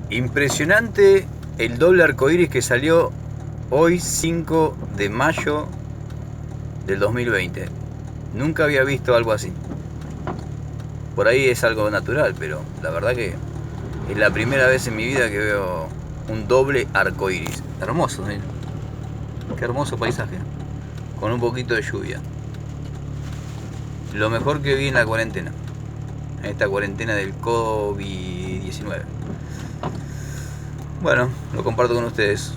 Impresionante el doble arcoíris que salió hoy 5 de mayo del 2020. Nunca había visto algo así. Por ahí es algo natural, pero la verdad que es la primera vez en mi vida que veo un doble arcoíris. Hermoso, ¿eh? Qué hermoso paisaje. Con un poquito de lluvia. Lo mejor que vi en la cuarentena. En esta cuarentena del COVID-19. Bueno, lo comparto con ustedes.